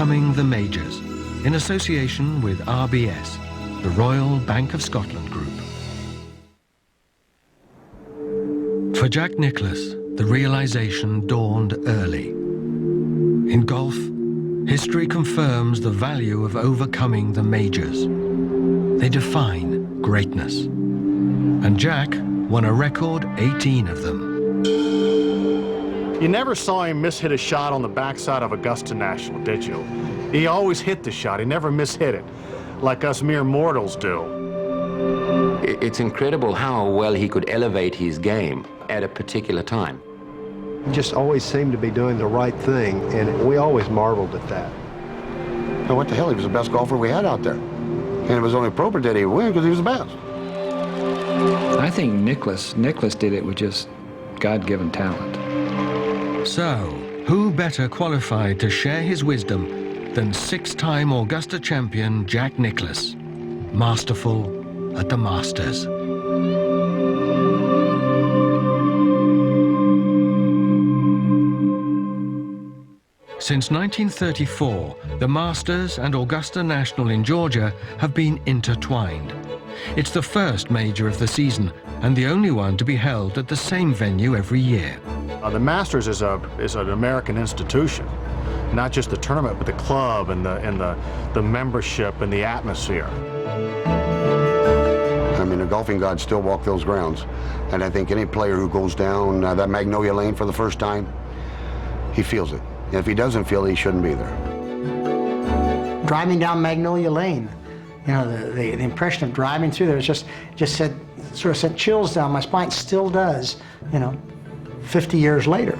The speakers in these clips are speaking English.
Overcoming the Majors, in association with RBS, the Royal Bank of Scotland Group. For Jack Nicklaus, the realization dawned early. In golf, history confirms the value of overcoming the majors. They define greatness. And Jack won a record 18 of them. You never saw him miss-hit a shot on the backside of Augusta National, did you? He always hit the shot. He never mis-hit it, like us mere mortals do. It's incredible how well he could elevate his game at a particular time. He just always seemed to be doing the right thing, and we always marveled at that. So what the hell, he was the best golfer we had out there. And it was only appropriate that he would win because he was the best. I think Nicklaus did it with just God-given talent. So, who better qualified to share his wisdom than six-time Augusta champion Jack Nicklaus, masterful at the Masters. Since 1934, the Masters and Augusta National in Georgia have been intertwined. It's the first major of the season and the only one to be held at the same venue every year. The Masters is an American institution, not just the tournament, but the club and the membership and the atmosphere. I mean, the golfing gods still walk those grounds, and I think any player who goes down that Magnolia Lane for the first time, he feels it. And if he doesn't feel it, he shouldn't be there. Driving down Magnolia Lane, you know, the impression of driving through there was just sort of sent chills down my spine. It still does, you know, 50 years later.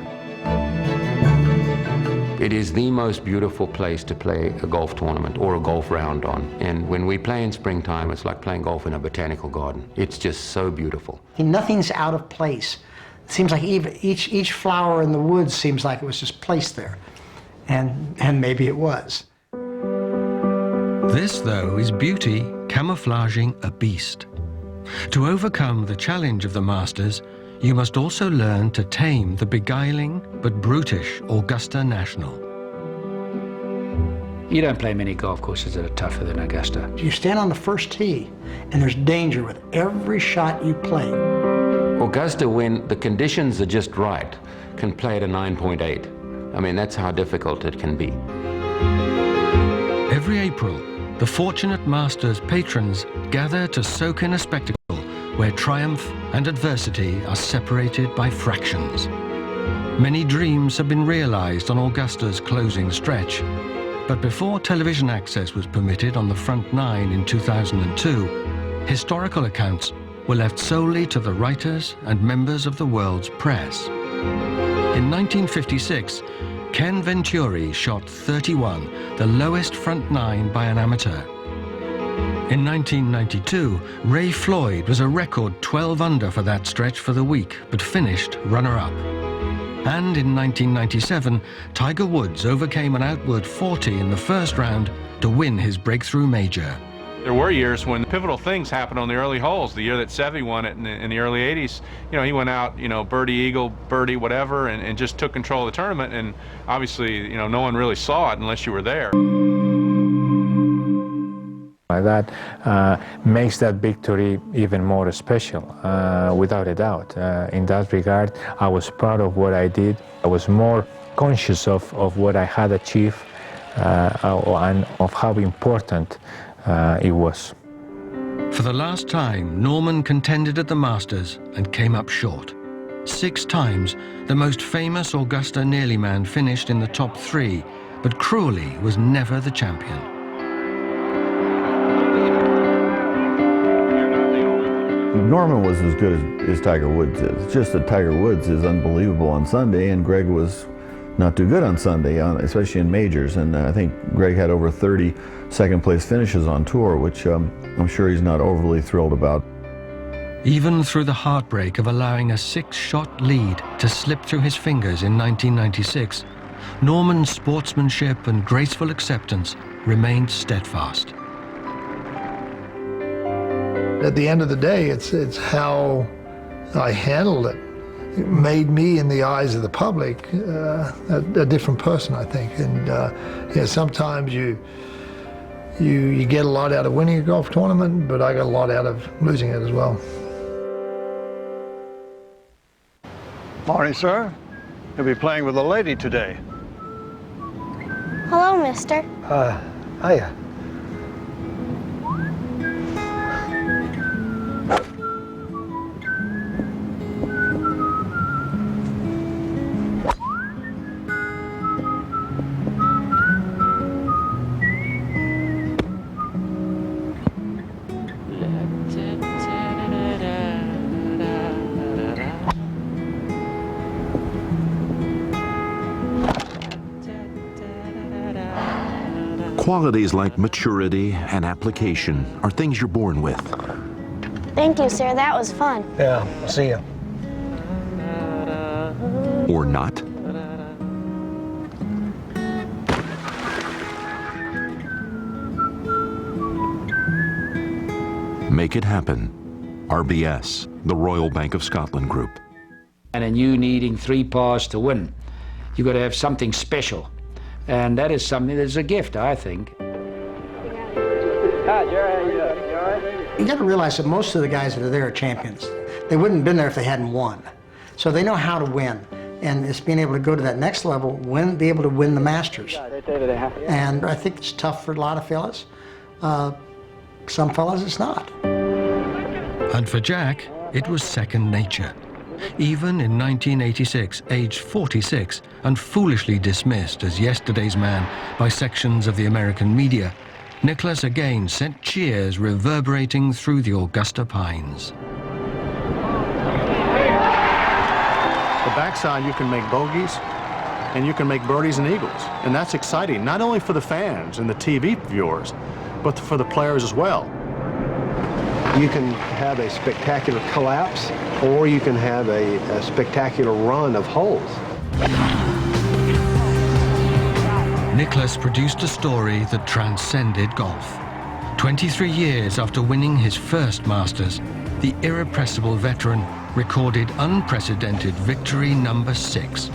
It is the most beautiful place to play a golf tournament or a golf round on. And when we play in springtime, it's like playing golf in a botanical garden. It's just so beautiful. Nothing's out of place. It seems like each flower in the woods seems like it was just placed there. And maybe it was. This, though, is beauty camouflaging a beast. To overcome the challenge of the Masters, you must also learn to tame the beguiling but brutish Augusta National. You don't play many golf courses that are tougher than Augusta. You stand on the first tee, and there's danger with every shot you play. Augusta, when the conditions are just right, can play at a 9.8. I mean, that's how difficult it can be. Every April, the fortunate Masters patrons gather to soak in a spectacle where triumph and adversity are separated by fractions. Many dreams have been realized on Augusta's closing stretch, but before television access was permitted on the front nine in 2002, historical accounts were left solely to the writers and members of the world's press. In 1956, Ken Venturi shot 31, the lowest front nine by an amateur. In 1992, Ray Floyd was a record 12 under for that stretch for the week, but finished runner-up. And in 1997, Tiger Woods overcame an outward 40 in the first round to win his breakthrough major. There were years when pivotal things happened on the early holes. The year that Seve won it in the early 80s, you know, he went out, you know, birdie, eagle, birdie, whatever, and just took control of the tournament. And obviously, you know, no one really saw it unless you were there. That makes that victory even more special, without a doubt. In that regard, I was proud of what I did. I was more conscious of what I had achieved and of how important it was. For the last time, Norman contended at the Masters and came up short. 6 times, the most famous Augusta Nearly man finished in the top 3, but Crawley was never the champion. Norman was as good as Tiger Woods is. It's just that Tiger Woods is unbelievable on Sunday, and Greg was not too good on Sunday, especially in majors. And I think Greg had over 30 second-place finishes on tour, which I'm sure he's not overly thrilled about. Even through the heartbreak of allowing a 6-shot lead to slip through his fingers in 1996, Norman's sportsmanship and graceful acceptance remained steadfast. At the end of the day, it's how I handled it. made me, in the eyes of the public, a different person, I think. And yeah, sometimes you get a lot out of winning a golf tournament, but I got a lot out of losing it as well. Morning, sir. You'll be playing with a lady today. Hello, mister. Hiya. Qualities like maturity and application are things you're born with. Thank you, sir. That was fun. Yeah, see ya. Or not. Make it happen. RBS, the Royal Bank of Scotland Group. And in you needing 3 pars to win, you've got to have something special. And that is something that's a gift, I think. You got to realize that most of the guys that are there are champions. They wouldn't have been there if they hadn't won. So they know how to win. And it's being able to go to that next level, be able to win the Masters. And I think it's tough for a lot of fellas. Some fellas it's not. And for Jack, it was second nature. Even in 1986, aged 46, and foolishly dismissed as yesterday's man by sections of the American media, Nicklaus again sent cheers reverberating through the Augusta pines. The backside, you can make bogeys, and you can make birdies and eagles. And that's exciting, not only for the fans and the TV viewers, but for the players as well. You can have a spectacular collapse, or you can have a spectacular run of holes. Nicklaus produced a story that transcended golf. 23 years after winning his first Masters, the irrepressible veteran recorded unprecedented victory number 6.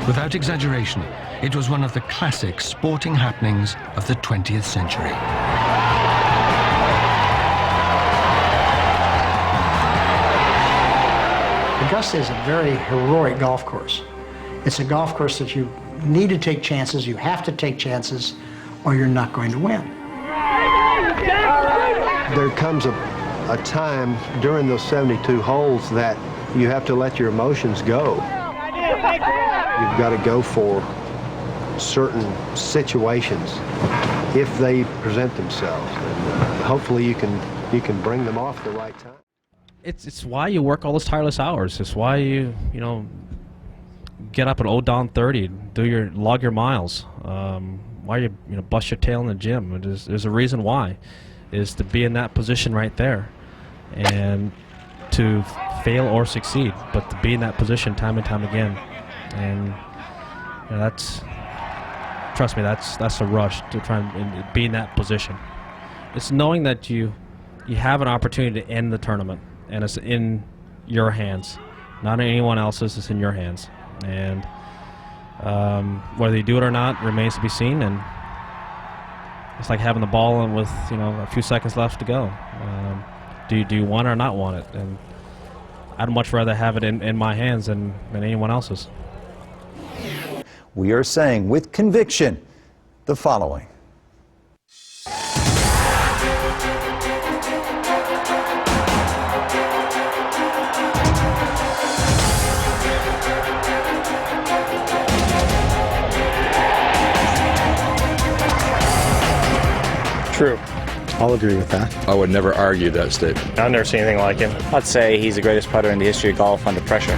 Without exaggeration, it was one of the classic sporting happenings of the 20th century. Augusta is a very heroic golf course. It's a golf course that you need to take chances, you have to take chances, or you're not going to win. There comes a time during those 72 holes that you have to let your emotions go. You've got to go for certain situations if they present themselves. And hopefully you can bring them off at the right time. It's why you work all those tireless hours. It's why you get up at old dawn 30, log your miles. Why you bust your tail in the gym. There's a reason why, is to be in that position right there, and to fail or succeed, but to be in that position time and time again. And trust me, that's a rush to try and be in that position. It's knowing that you have an opportunity to end the tournament, and it's in your hands, not in anyone else's. It's in your hands, and whether you do it or not remains to be seen. And it's like having the ball and with a few seconds left to go. Do you want it or not want it? And I'd much rather have it in my hands than anyone else's. We are saying with conviction the following. True. I'll agree with that. I would never argue that statement. I've never seen anything like him. I'd say he's the greatest putter in the history of golf under pressure.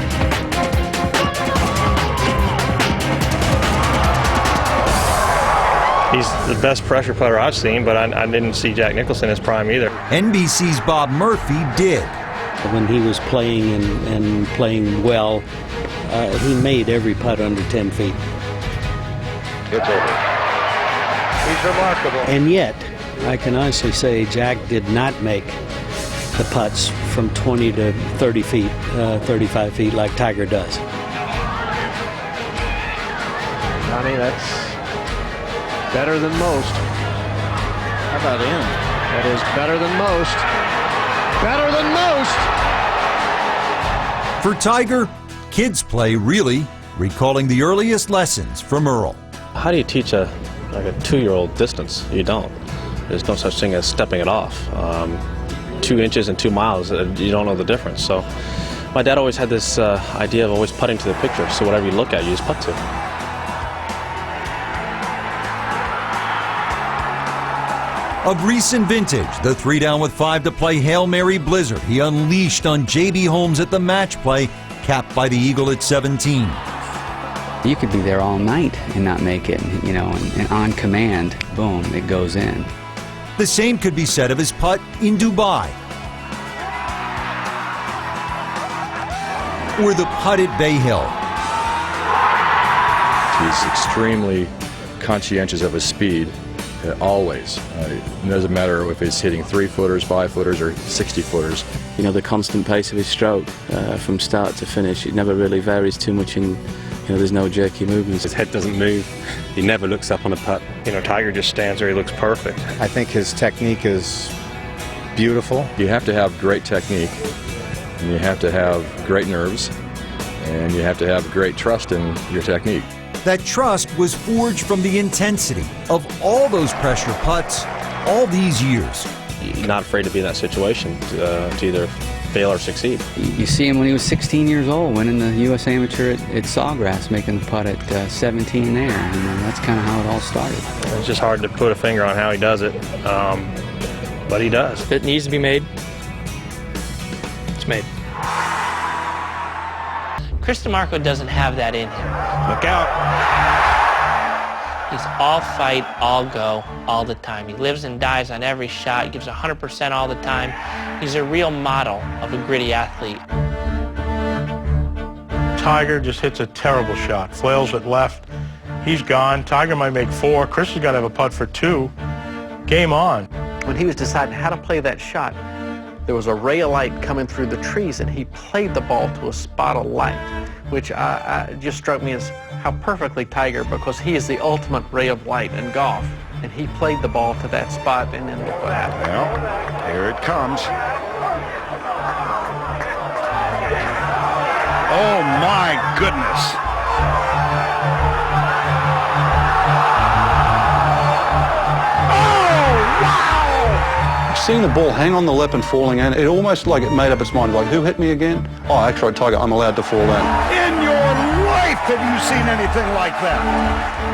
He's the best pressure putter I've seen, but I didn't see Jack Nicklaus in his prime either. NBC's Bob Murphy did. When he was playing and playing well, he made every putt under 10 feet. It's over. He's remarkable. And yet, I can honestly say Jack did not make the putts from 20 to 30 feet, 35 feet like Tiger does. Johnny, that's better than most. How about him? That is better than most. Better than most! For Tiger, kids play really recalling the earliest lessons from Earl. How do you teach a 2-year-old distance? You don't. There's no such thing as stepping it off. 2 inches and 2 miles, you don't know the difference. So my dad always had this idea of always putting to the picture. So whatever you look at, you just putt to. Of recent vintage, the 3 down with 5 to play Hail Mary blizzard he unleashed on J.B. Holmes at the match play, capped by the Eagle at 17. You could be there all night and not make it, you know, and on command, boom, it goes in. The same could be said of his putt in Dubai, or the putt at Bay Hill. He's extremely conscientious of his speed, always. It doesn't matter if he's hitting 3-footers, 5-footers, or 60-footers. You know, the constant pace of his stroke from start to finish, it never really varies too much in, you know, there's no jerky movements. His head doesn't move. He never looks up on a putt. You know, Tiger just stands there, he looks perfect. I think his technique is beautiful. You have to have great technique, and you have to have great nerves, and you have to have great trust in your technique. That trust was forged from the intensity of all those pressure putts all these years. You're not afraid to be in that situation to either fail or succeed. You see him when he was 16 years old, winning the U.S. Amateur at Sawgrass, making the putt at 17 there. And that's kind of how it all started. It's just hard to put a finger on how he does it, but he does. If it needs to be made, it's made. Chris DiMarco doesn't have that in him. Look out. He's all fight, all go, all the time. He lives and dies on every shot. He gives 100% all the time. He's a real model of a gritty athlete. Tiger just hits a terrible shot. Flails it left. He's gone. Tiger might make 4. Chris has got to have a putt for 2. Game on. When he was deciding how to play that shot, there was a ray of light coming through the trees, and he played the ball to a spot of light, which just struck me as how perfectly Tiger, because he is the ultimate ray of light in golf, and he played the ball to that spot, and then look what happened. Well, here it comes. Oh, my goodness. Seeing the ball hang on the lip and falling in, it almost like it made up its mind, like, who hit me again? Oh, actually, Tiger, I'm allowed to fall in. In your life have you seen anything like that?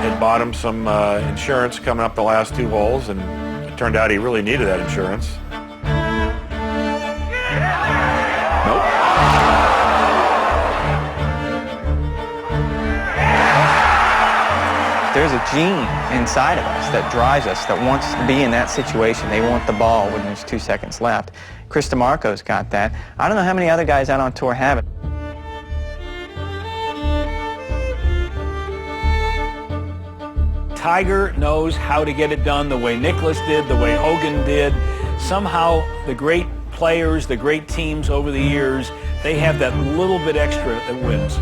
Had bought him some insurance coming up the last 2 holes, and it turned out he really needed that insurance. There's a gene inside of us that drives us, that wants to be in that situation. They want the ball when there's 2 seconds left. Chris DiMarco's got that. I don't know how many other guys out on tour have it. Tiger knows how to get it done the way Nicklaus did, the way Hogan did. Somehow the great players, the great teams over the years, they have that little bit extra that wins.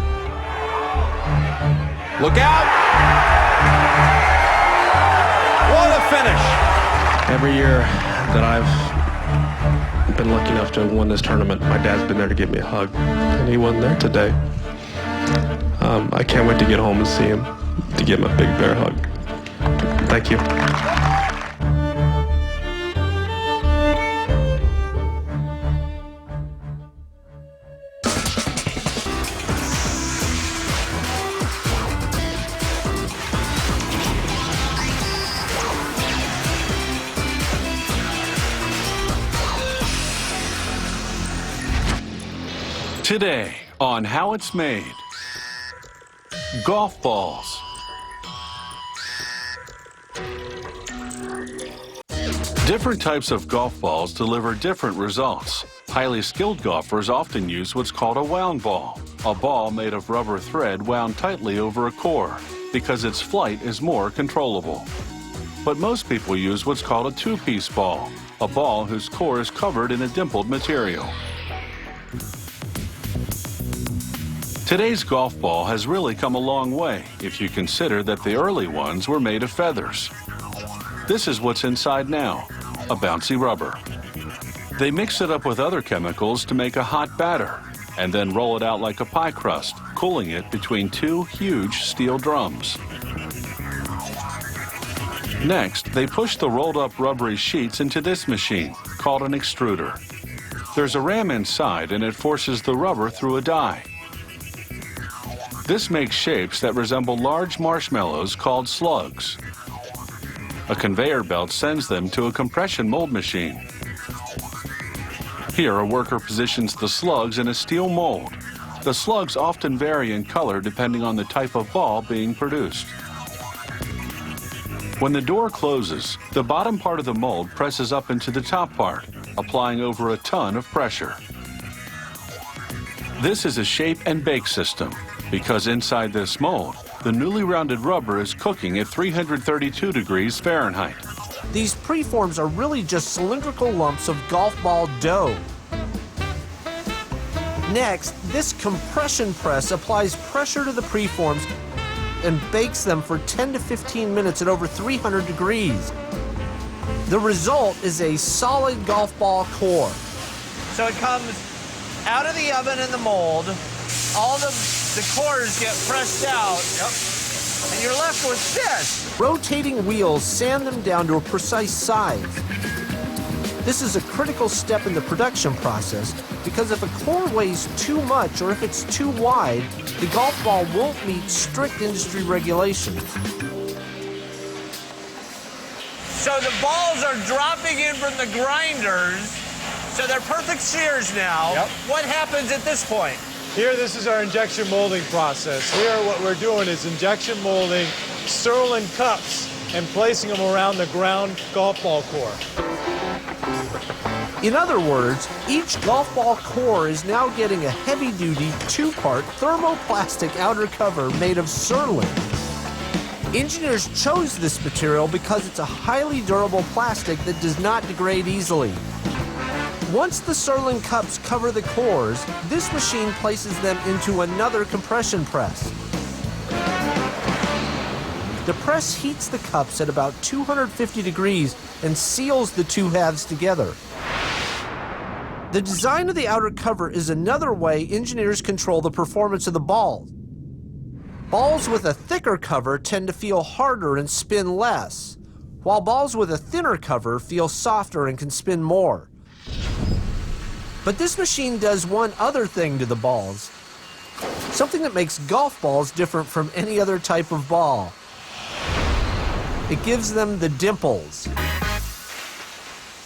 Look out! What a finish! Every year that I've been lucky enough to win this tournament, my dad's been there to give me a hug, and he wasn't there today. I can't wait to get home and see him, to give him a big bear hug. Thank you. Today on How It's Made, golf balls. Different types of golf balls deliver different results. Highly skilled golfers often use what's called a wound ball, a ball made of rubber thread wound tightly over a core, because its flight is more controllable. But most people use what's called a two-piece ball, a ball whose core is covered in a dimpled material. Today's golf ball has really come a long way if you consider that the early ones were made of feathers. This is what's inside now, a bouncy rubber. They mix it up with other chemicals to make a hot batter, and then roll it out like a pie crust, cooling it between two huge steel drums. Next, they push the rolled up rubbery sheets into this machine, called an extruder. There's a ram inside and it forces the rubber through a die. This makes shapes that resemble large marshmallows called slugs. A conveyor belt sends them to a compression mold machine. Here, a worker positions the slugs in a steel mold. The slugs often vary in color depending on the type of ball being produced. When the door closes, the bottom part of the mold presses up into the top part, applying over a ton of pressure. This is a shape and bake system, because inside this mold, the newly rounded rubber is cooking at 332 degrees Fahrenheit. These preforms are really just cylindrical lumps of golf ball dough. Next, this compression press applies pressure to the preforms and bakes them for 10 to 15 minutes at over 300 degrees. The result is a solid golf ball core. So it comes out of the oven in the mold, all the cores get pressed out, and you're left with this. Rotating wheels sand them down to a precise size. This is a critical step in the production process because if a core weighs too much or if it's too wide, the golf ball won't meet strict industry regulations. So the balls are dropping in from the grinders, so they're perfect shears now. Yep. What happens at this point? Here, this is our injection molding process. Here, what we're doing is injection molding Sterling cups and placing them around the ground golf ball core. In other words, each golf ball core is now getting a heavy-duty, two-part thermoplastic outer cover made of Surlyn. Engineers chose this material because it's a highly durable plastic that does not degrade easily. Once the Surlyn cups cover the cores, this machine places them into another compression press. The press heats the cups at about 250 degrees and seals the two halves together. The design of the outer cover is another way engineers control the performance of the ball. Balls with a thicker cover tend to feel harder and spin less, while balls with a thinner cover feel softer and can spin more. But this machine does one other thing to the balls, something that makes golf balls different from any other type of ball. It gives them the dimples.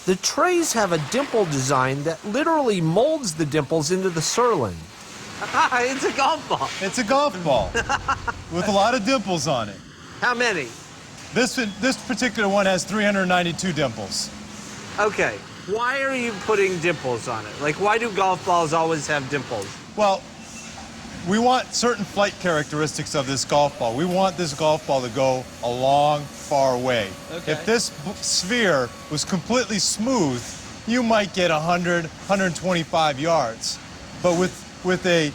The trays have a dimple design that literally molds the dimples into the Surlyn. It's a golf ball. It's a golf ball with a lot of dimples on it. How many? This particular one has 392 dimples. Okay. Why are you putting dimples on it? Like, why do golf balls always have dimples? Well, we want certain flight characteristics of this golf ball. We want this golf ball to go a long, far way. Okay. If this sphere was completely smooth, you might get 100, 125 yards. But with a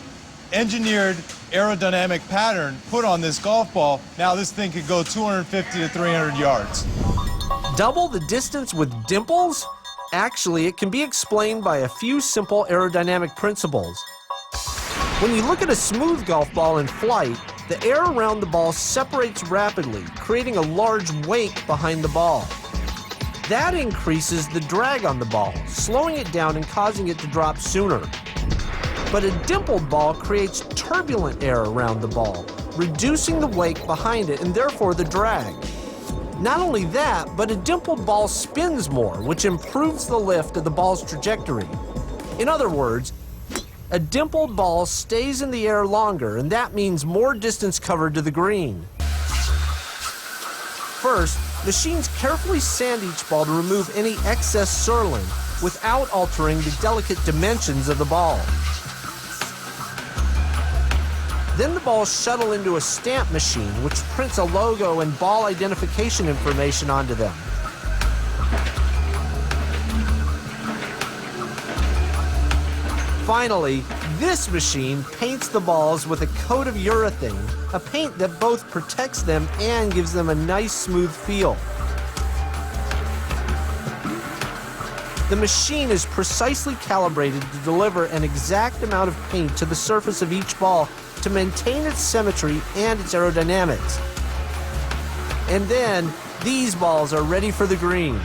engineered aerodynamic pattern put on this golf ball, now this thing could go 250 to 300 yards. Double the distance with dimples? Actually, it can be explained by a few simple aerodynamic principles. When you look at a smooth golf ball in flight, the air around the ball separates rapidly, creating a large wake behind the ball. That increases the drag on the ball, slowing it down and causing it to drop sooner. But a dimpled ball creates turbulent air around the ball, reducing the wake behind it and therefore the drag. Not only that, but a dimpled ball spins more, which improves the lift of the ball's trajectory. In other words, a dimpled ball stays in the air longer, and that means more distance covered to the green. First, machines carefully sand each ball to remove any excess Surlyn without altering the delicate dimensions of the ball. Then the balls shuttle into a stamp machine, which prints a logo and ball identification information onto them. Finally, this machine paints the balls with a coat of urethane, a paint that both protects them and gives them a nice smooth feel. The machine is precisely calibrated to deliver an exact amount of paint to the surface of each ball to maintain its symmetry and its aerodynamics. And then, these balls are ready for the green.